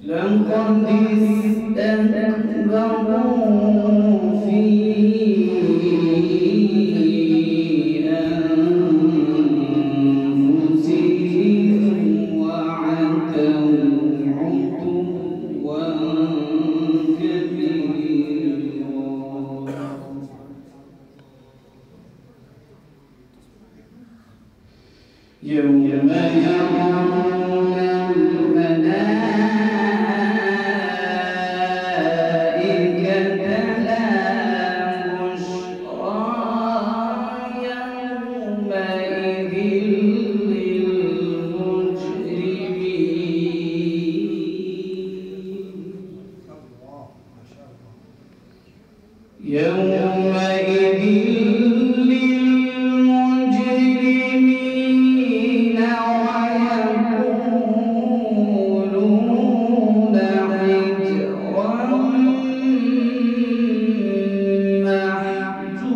لقد استكبروا في أنفسهم وعتوا عتوا كبيرا. يوم يرون يومئذ للمجرمين ويقولون حجرا محجورا.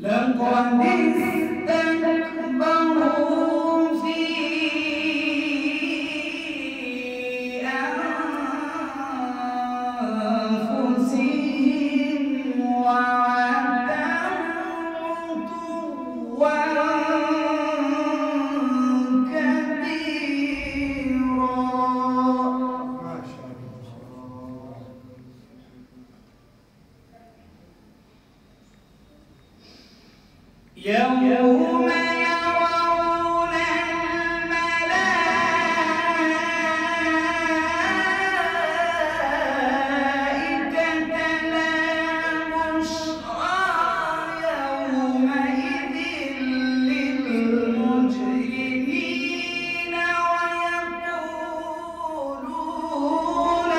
لقد استكبروا في أنفسهم وعتوا عتوا كبيرا. يوم يرون الملائكة لا بشرى يومئذ للمجرمين ويقولون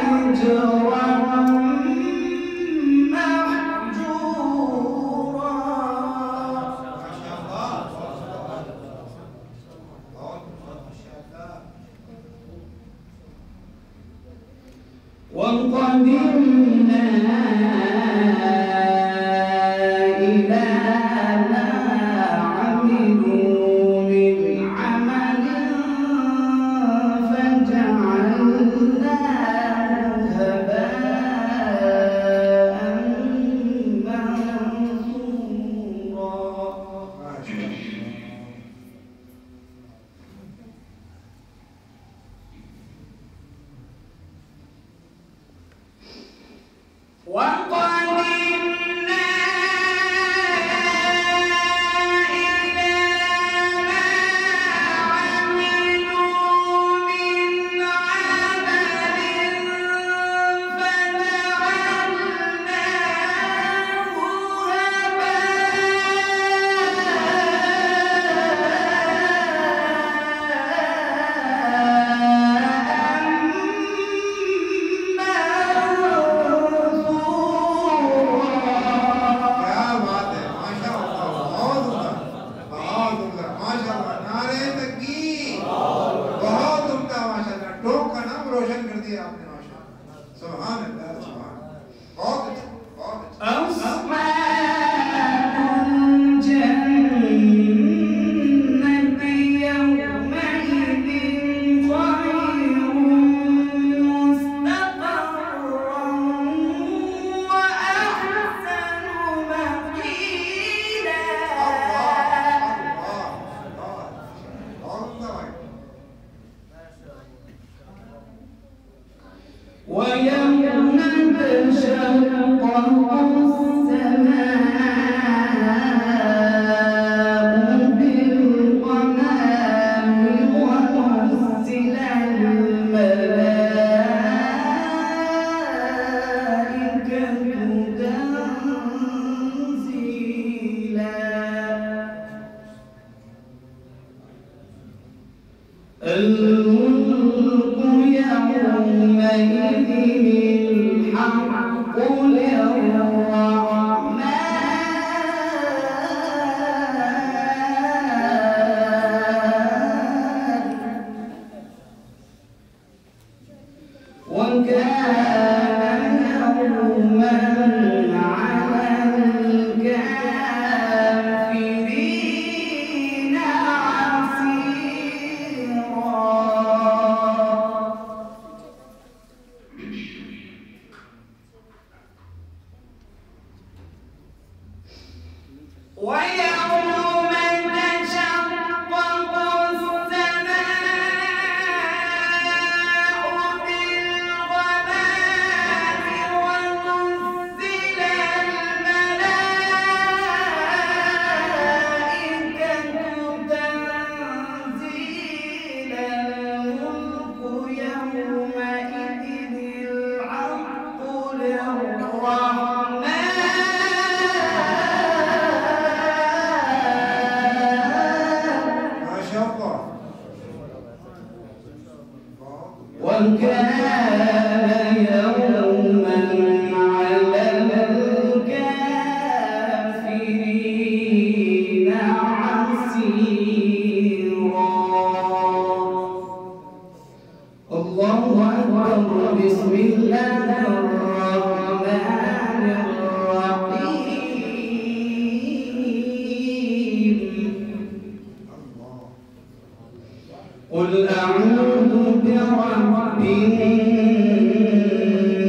حجرا محجورا. ويوم تشقق السماء بالغمام ونزل الملائكة تنزيلا الملك يومئذ الحق للرحمن وكان يوما على الكافرين عسيرا. الله أكبر. بسم الله الرحمن الرحيم. قل أعوذ برب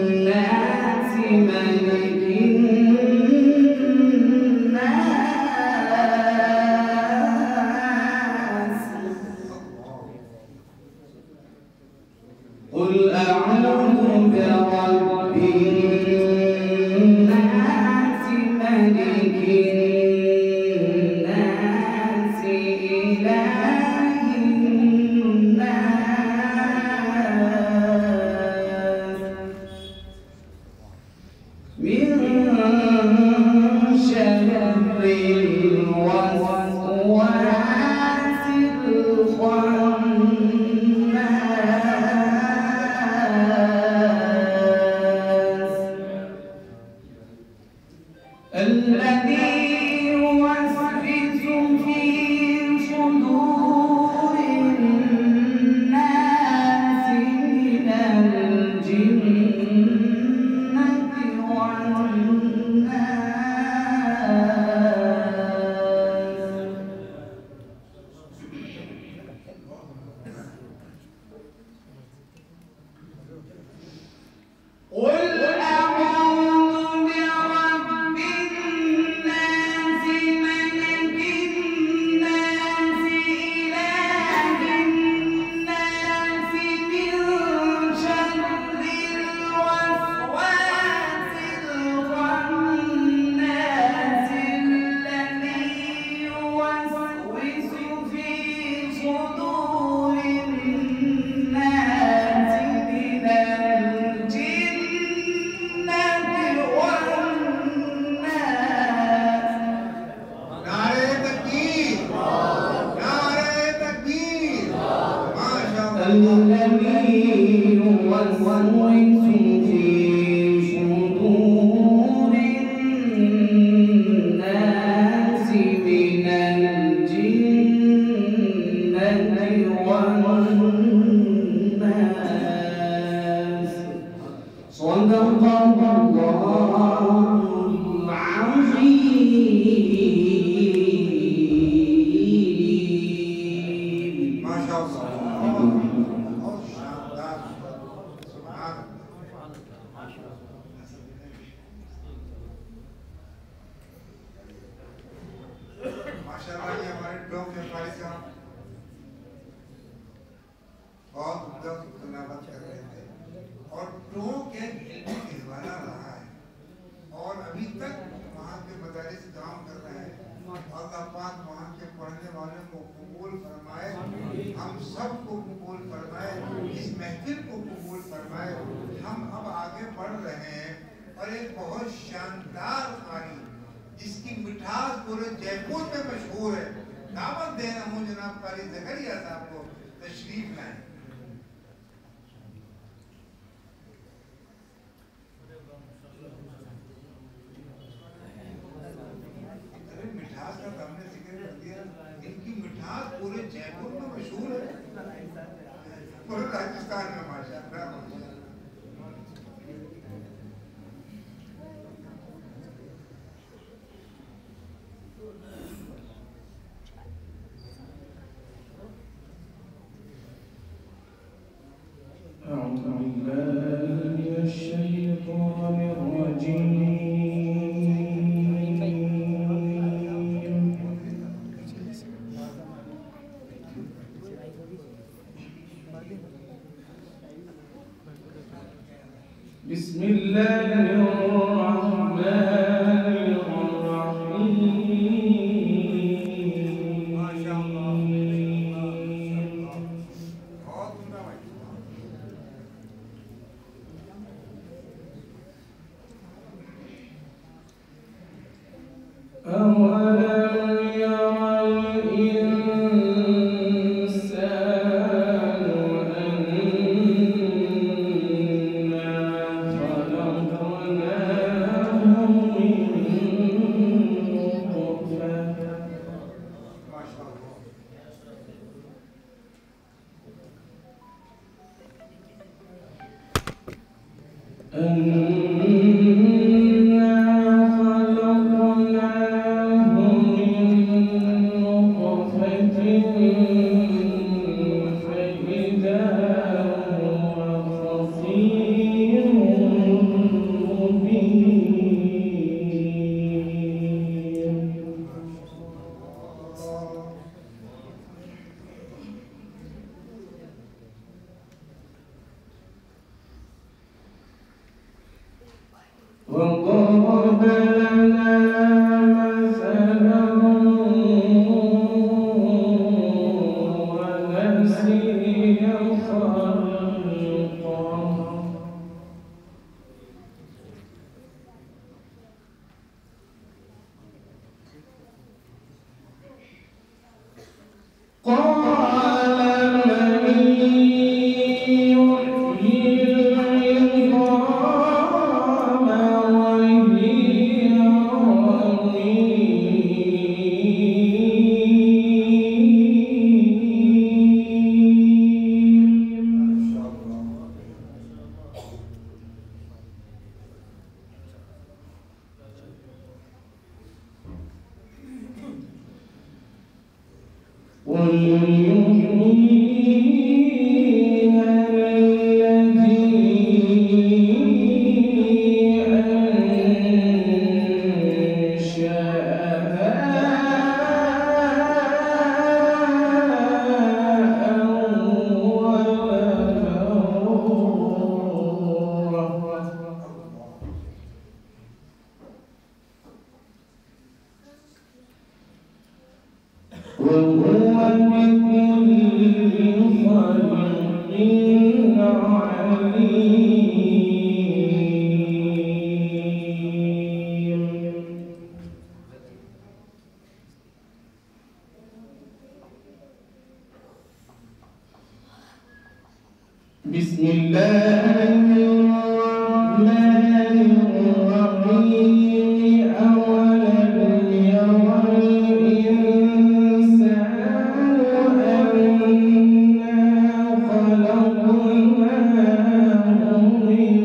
الناس ملك الناس. قل أعوذ برب الناس ملك الناس إله من شر الوسواس الخناس الذي يوسوس في صدور الناس من الجنة قل أعوذ برب الناس ملك الناس إله الناس من شر الوسواس الخناس الذي يوسوس في صدور الناس من الذي يوسوس في صدور الناس من الجنة والناس. صدق الله العظيم. ما شاء الله. बहुत शानदार। सुभान माशाल्लाह। ये हमारे डॉग व्यापारी साहब बहुत उद्योग तिलावत कर रहे थे और डॉग एक इल्मी खिलवाना रहा है और अभी तक वहाँ के मदारिस काम कर रहे हैं। अल्लाह पाक वहाँ के पढ़ने वालों को कबूल फरमाए, हम सबको कबूल फरमाए, इस महफिल को कबूल फरमाए। हम अब आगे बढ़ रहे हैं और एक बहुत शानदार कहानी जिसकी मिठास पूरे जयपुर में मशहूर है। दावत दे रहा हूँ जनाब कारी ज़करिया साहब को तशरीफ लाएं। मिठास का हमने जिक्र कर दिया, इनकी मिठास पूरे जयपुर में मशहूर है, पूरे राजस्थान में माशाअल्लाह। أعوذ بالله من الشيطان الرجيم. وضرب لنا مثلا ونسي خلقه قال من يحيي العظام وهي رميم قل يحييها الذي أنشأها أول مرة بسم الله الرحمن الرحيم أولم يرى الإنسان أنا خلقناه من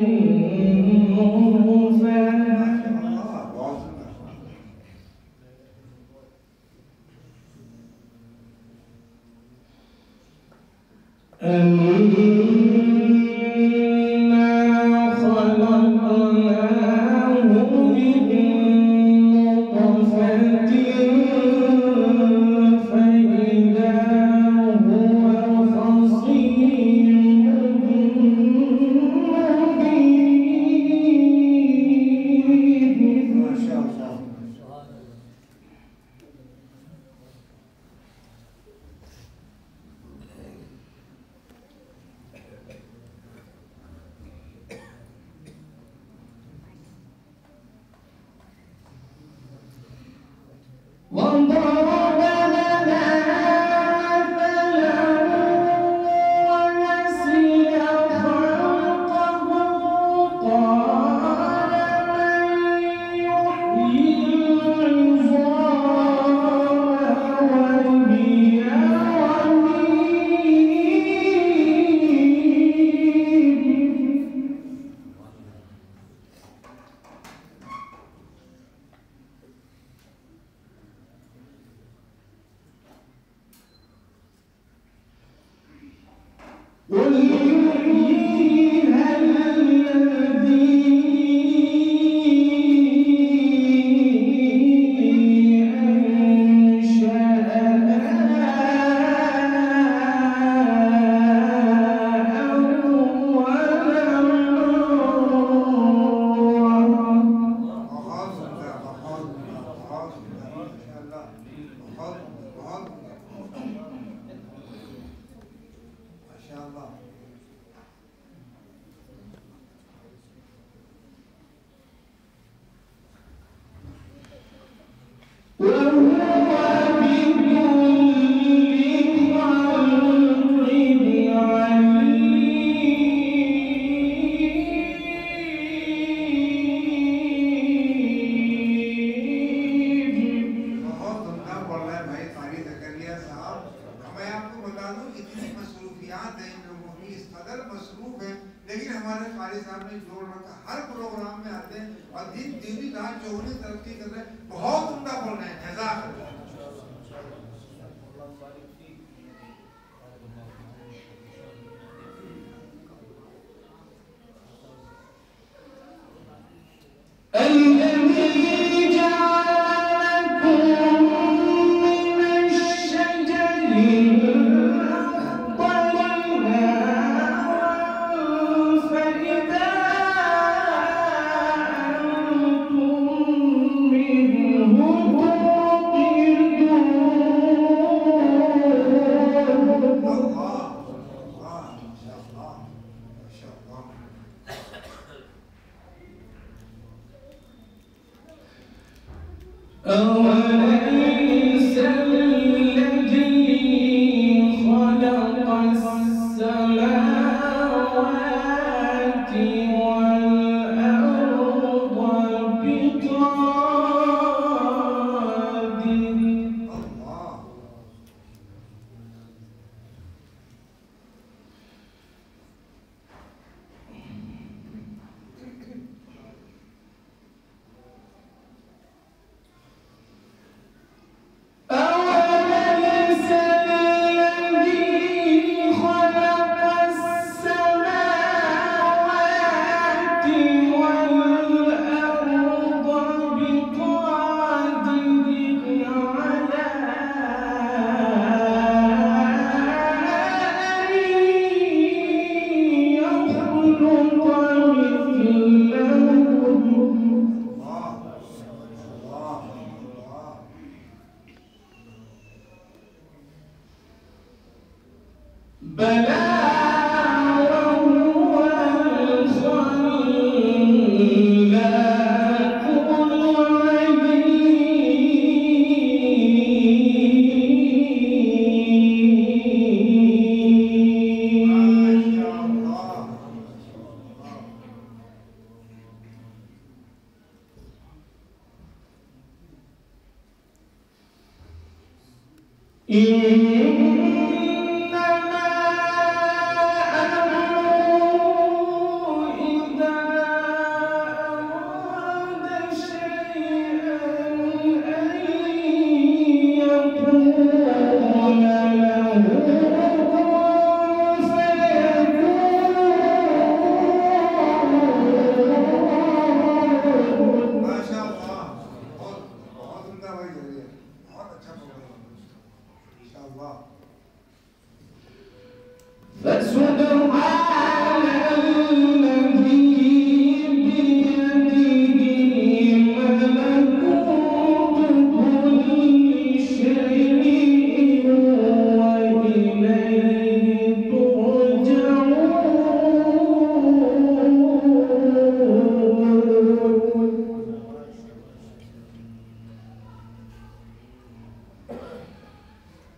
बहुत धुमधाम पड़ रहा है भाई कारी जकरिया साहब। मैं आपको बता दूं इतनी मसरूफियात है इन लोगों की, इस कदर मसरूफ है, लेकिन हमारे कारी साहब ने जोड़ रखा, हर प्रोग्राम में आते हैं और दिन दूनी रात चौगुनी तरक्की कर रहे हैं। बहुत उम्दा बोल रहे हैं, जज़ाकल्लाह। أوليس الذي خلق السماوات والأرض بقادر بلى وهو الخلاق العليم.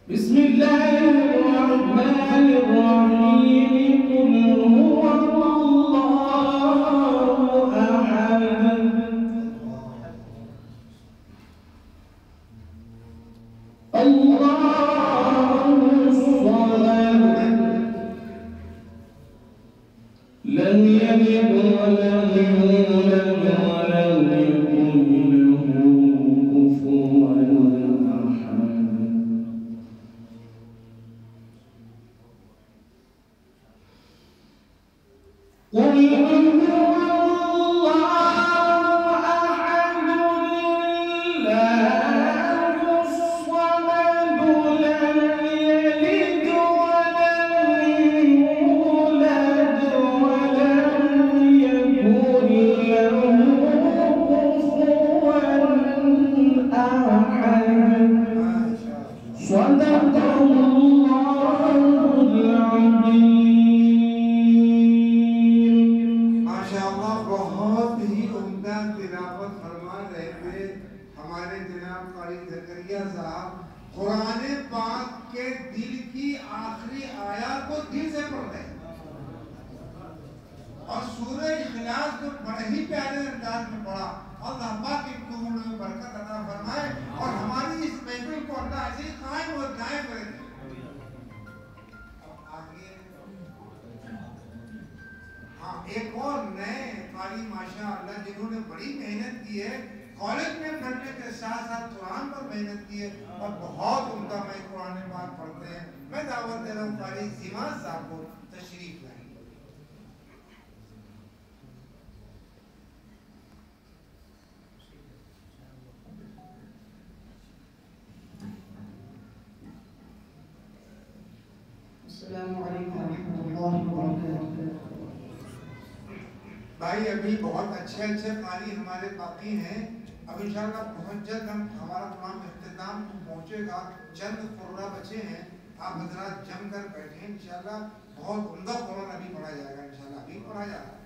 بسم الله الرحمن الرحيم قل هو الله أحد الله الصمد لم يلد ولم يولد ولم يكن له كفوا أحد قل هو الله أحد الله الصمد لم يلد ولم يولد ولم يكن له كفوا أحد صدق الله العظيم. बहुत ही उम्दा तिलावत फरमा रहे थे हमारे जनाब कारी ज़करिया साहब कुरान पाक के दिल की आखिरी आयत को दिल से पढ़ रहे हैं और सूरह इखलास को बड़े ही प्यारे अंदाज में पढ़ा। अल्लाह पाक की उम्र में बरकत अता फरमाए और हमारी इस महफिल को अल्लाह ऐसे ही कायम और दायम करे। आगे हाँ, एक और नए कारी माशाअल्लाह जिन्होंने बड़ी मेहनत की है, कॉलेज में पढ़ने के साथ साथ कुरान पर मेहनत की है और बहुत उम्दा में कुरान पाक पढ़ते हैं। मैं दावत दे रहा हूँ कारी सीमा साहब को तशरीफ लाएं। भाई अभी बहुत अच्छे अच्छे कारी हमारे बाकी हैं। अब इंशाल्लाह बहुत जल्द हमारा प्रोग्राम इख्तिताम पहुंचेगा। चंद कुर्रा बचे हैं, आप हजरात जम कर बैठे इंशाल्लाह। बहुत उम्दा कुरान अभी पढ़ा जाएगा, इंशाल्लाह अभी पढ़ा जा रहा है।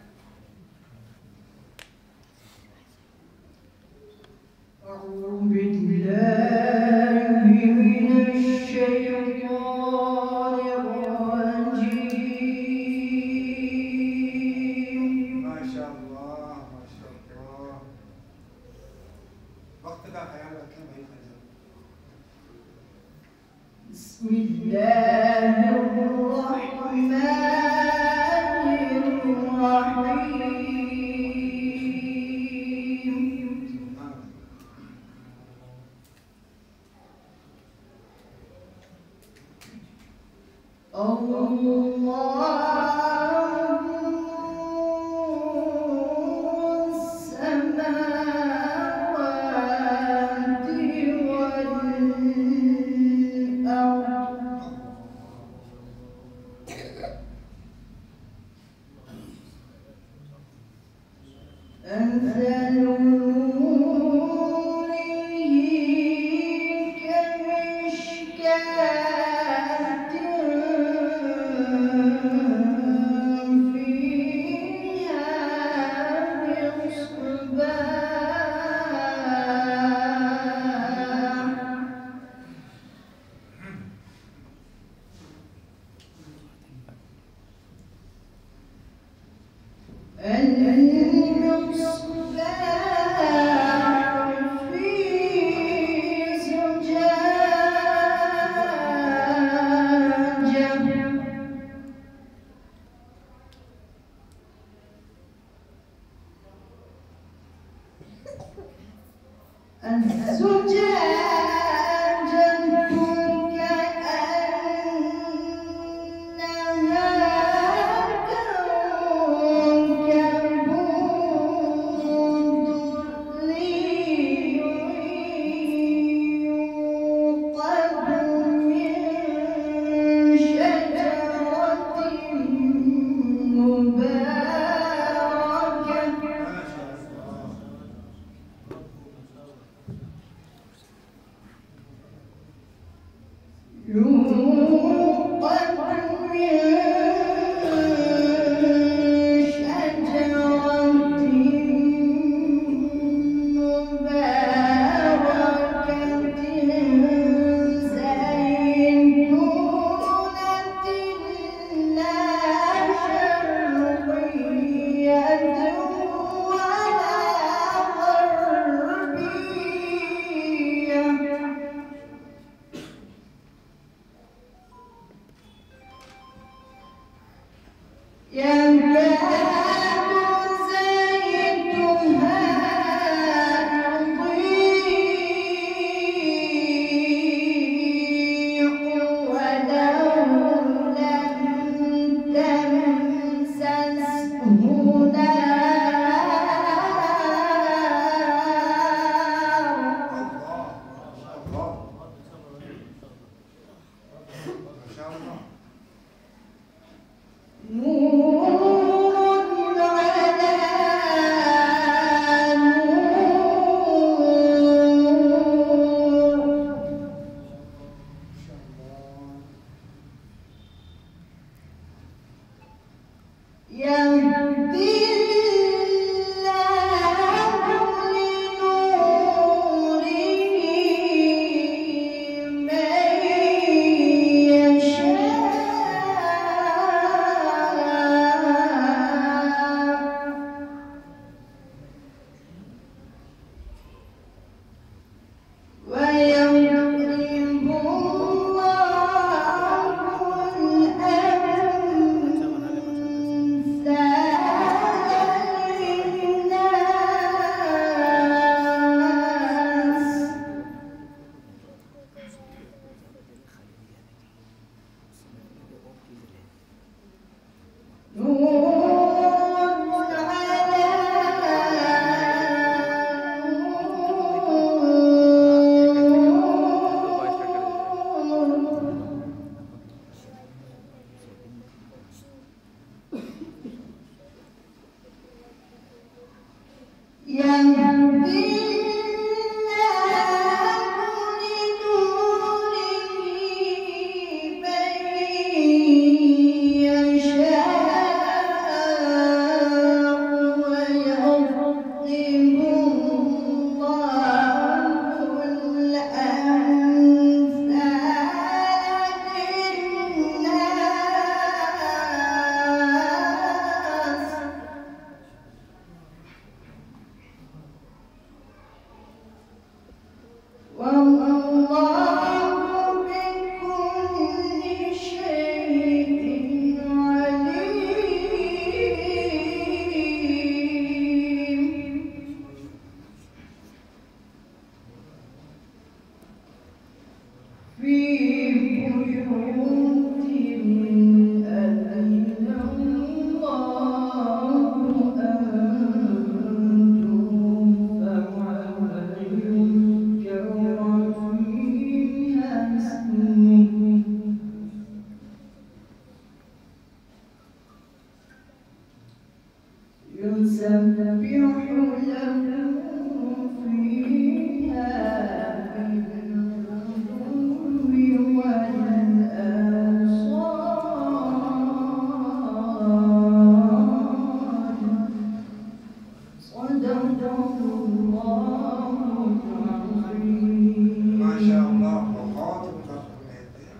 माशाअल्लाह, बहुत उम्दा फरमाते हैं।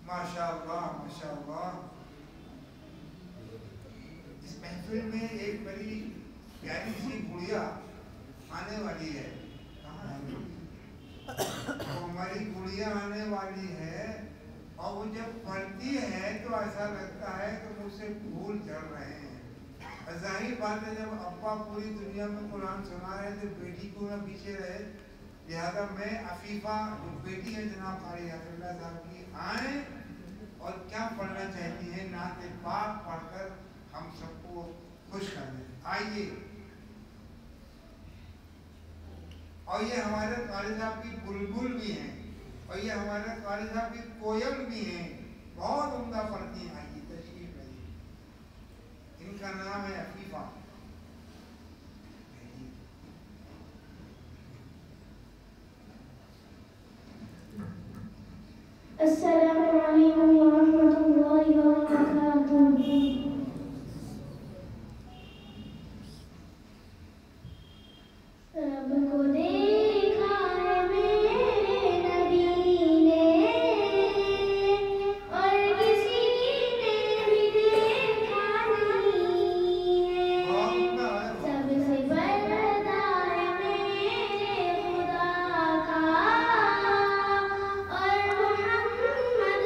माशाअल्लाह माशाअल्लाह। इस महफिल में एक बड़ी प्यारी सी गुड़िया आने वाली है। कहाँ है? तो हमारी गुड़िया आने वाली है और वो जब पढ़ती है तो ऐसा लगता है कि मुझसे फूल झड़ रहे हैं। जाहिर बात है, जब अब्बा पूरी दुनिया में कुरान सुना रहे थे, बेटी को ना पीछे रहे, लिहाजा मैं अफीफा जो बेटी है जनाब कारी अब्दुल्ला साहब की आए और क्या पढ़ना चाहती है, नात पाक पढ़कर हम सबको खुश कर दें। आइए। और ये हमारे कारी साहब की बुलबुल भी हैं और ये हमारे कारी साहब की कोयल भी हैं, बहुत उम्दा पढ़ती हैं। आइए तशरीफ लाइए। इनका नाम है अफीफा। अस्सलामु अलैकुम व रहमतुल्लाहि व बरकातुहू। रब को देखा है मेरे नबी ने और किसी ने भी देखा नहीं है। सबसे पर्दा है मेरे खुदा का और मोहम्मद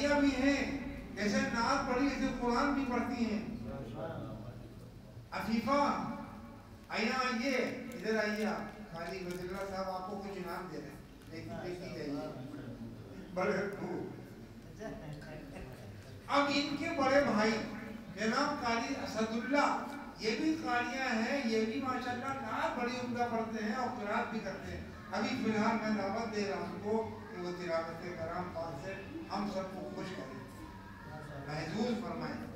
भाइयाँ भी हैं, जैसे नात पढ़ी ऐसे कुरान भी पढ़ती हैं। अफीफा आइए आइए, इधर आइए आप। खाली वजीरा साहब आपको कुछ इनाम दे रहे हैं, देखी जाइए बड़े अब इनके बड़े भाई जनाब कारी असदुल्ला, ये भी कारियां हैं, ये भी माशाल्लाह नात बड़ी उम्दा पढ़ते हैं और किरात भी करते हैं। अभी फिलहाल मैं दावत दे रहा हूँ उनको कि वो तिलावत कराम पाक से हम सबको खुश करें, महजूज फरमाएं।